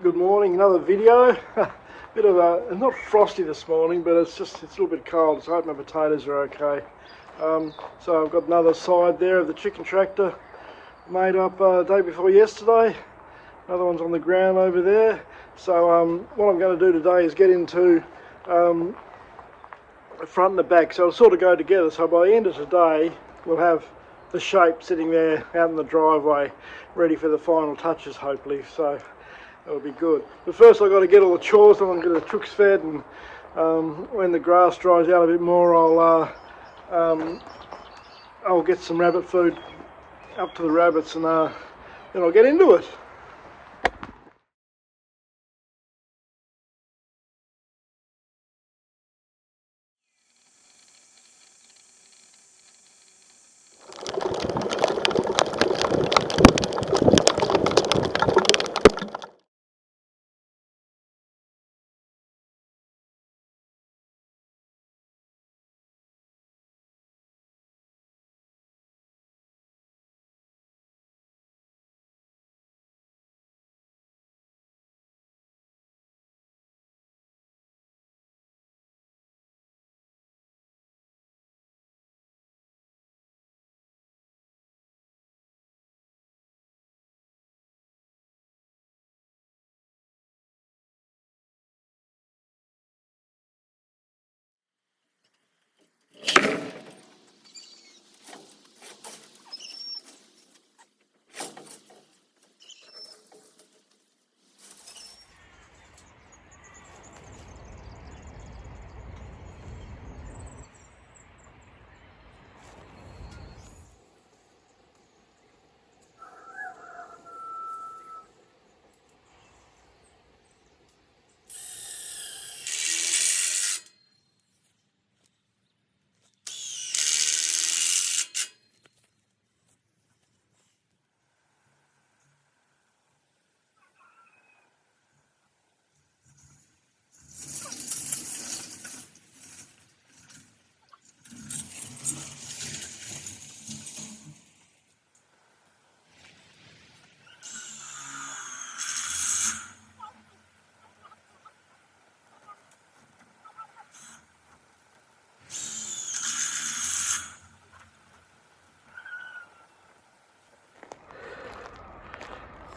Good morning, another video. Bit of a, not frosty this morning, but it's a little bit cold, so I hope my potatoes are okay. So I've got another side there of the chicken tractor made up day before yesterday. Another one's on the ground over there. So what I'm going to do today is get into the front and the back, so it'll sort of go together. So by the end of today we'll have the shape sitting there out in the driveway ready for the final touches, hopefully. So that'll be good. But first I've got to get all the chores done and get the chooks fed, and when the grass dries out a bit more I'll get some rabbit food up to the rabbits, and then I'll get into it.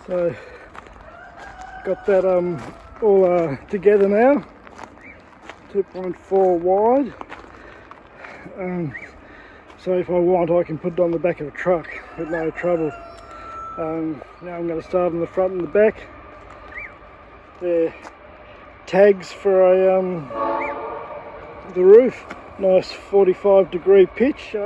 So got that all together now, 2.4 wide. So if I want, I can put it on the back of a truck with no trouble. Now I'm going to start on the front and the back. They're tags for the roof, nice 45-degree pitch.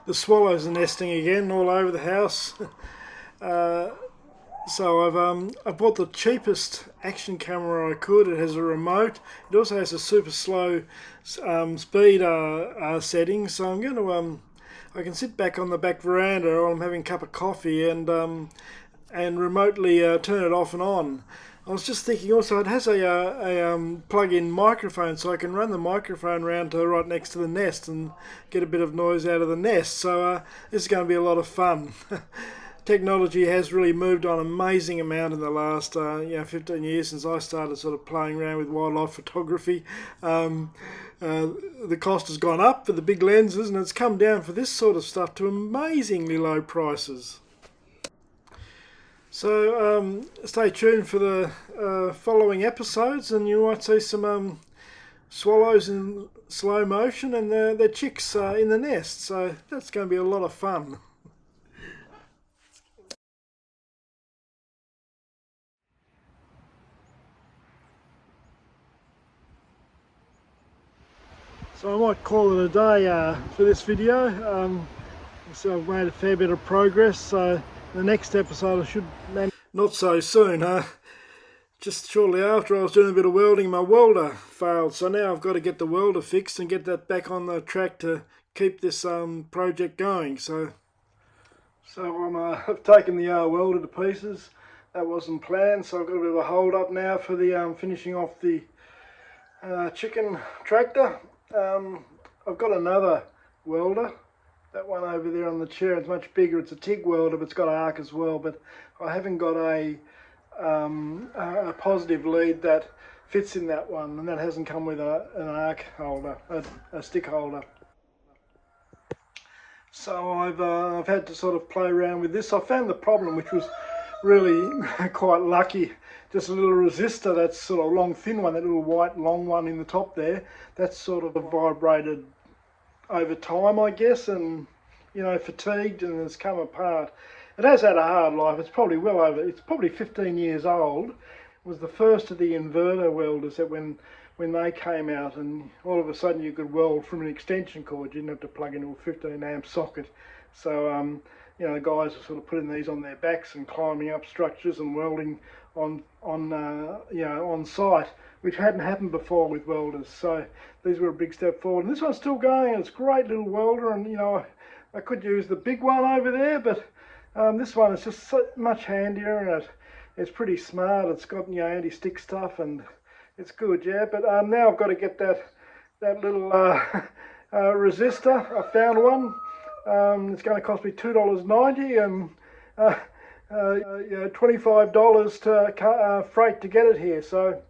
The swallows are nesting again all over the house. So I bought the cheapest action camera I could. It has a remote. It also has a super slow speed setting. So I'm going to I can sit back on the back veranda while I'm having a cup of coffee and remotely turn it off and on. I was just thinking also it has a plug-in microphone, so I can run the microphone round to right next to the nest and get a bit of noise out of the nest. So this is going to be a lot of fun. Technology has really moved on an amazing amount in the last 15 years since I started sort of playing around with wildlife photography. The cost has gone up for the big lenses, and it's come down for this sort of stuff to amazingly low prices. So stay tuned for the following episodes, and you might see some swallows in slow motion and their chicks in the nest. So that's going to be a lot of fun. So I might call it a day for this video. So I've made a fair bit of progress. So the next episode I should manage. Not so soon, huh? Just shortly after I was doing a bit of welding, my welder failed. So now I've got to get the welder fixed and get that back on the track to keep this project going. So I've taken the welder to pieces. That wasn't planned, so I've got a bit of a hold up now for the finishing off the chicken tractor. I've got another welder, that one over there on the chair. It's much bigger. It's a TIG welder, but it's got an arc as well. But I haven't got a positive lead that fits in that one, and that hasn't come with an arc holder, a stick holder. So I've had to sort of play around with this. I found the problem, which was really quite lucky. Just a little resistor, that's sort of long thin one, that little white long one in the top there, that's sort of vibrated over time, I guess, and fatigued, and has come apart. It has had a hard life. It's probably it's probably 15 years old. It was the first of the inverter welders that when they came out, and all of a sudden you could weld from an extension cord. You didn't have to plug into a 15 amp socket. So the guys are sort of putting these on their backs and climbing up structures and welding on site, which hadn't happened before with welders. So these were a big step forward. And this one's still going. It's a great little welder, and I could use the big one over there, but this one is just so much handier, and it's pretty smart. It's got anti-stick stuff, and it's good, yeah. But now I've got to get that little resistor. I found one. It's going to cost me $2.90 and $25 to freight to get it here. So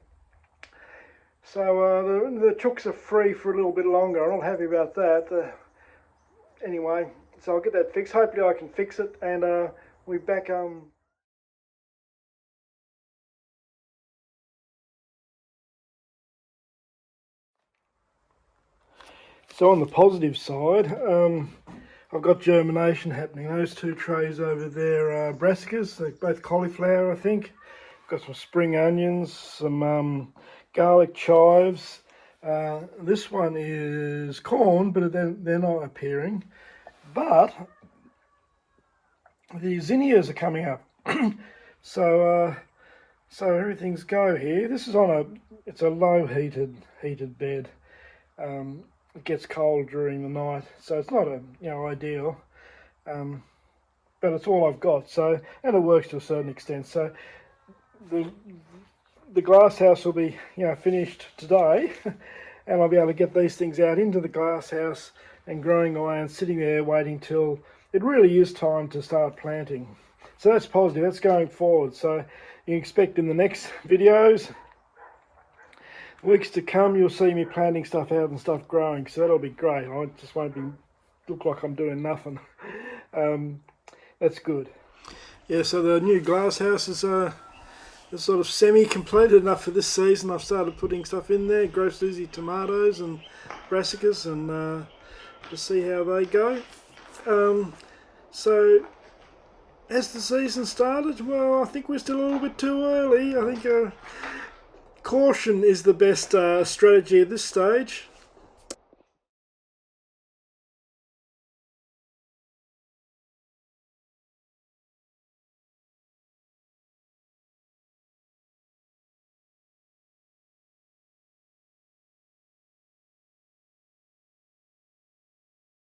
the chooks are free for a little bit longer. I'm not happy about that. Anyway, so I'll get that fixed. Hopefully I can fix it, and we're back So on the positive side, I've got germination happening. Those two trays over there are brassicas, they're both cauliflower I think. Got some spring onions, some garlic chives. This one is corn, but they're not appearing. But the zinnias are coming up. So everything's go here. This is it's a low heated bed. It gets cold during the night, so it's not ideal, but it's all I've got. So, and it works to a certain extent. So the glass house will be finished today, and I'll be able to get these things out into the glass house and growing away and sitting there waiting till it really is time to start planting. So that's positive. That's going forward. So you can expect in the next videos, weeks to come, you'll see me planting stuff out and stuff growing, so that'll be great. I just won't look like I'm doing nothing. That's good. Yeah, so the new glass house is sort of semi-completed enough for this season. I've started putting stuff in there, grow Susie tomatoes and brassicas, and to see how they go. So has the season started? Well, I think we're still a little bit too early. I think caution is the best strategy at this stage.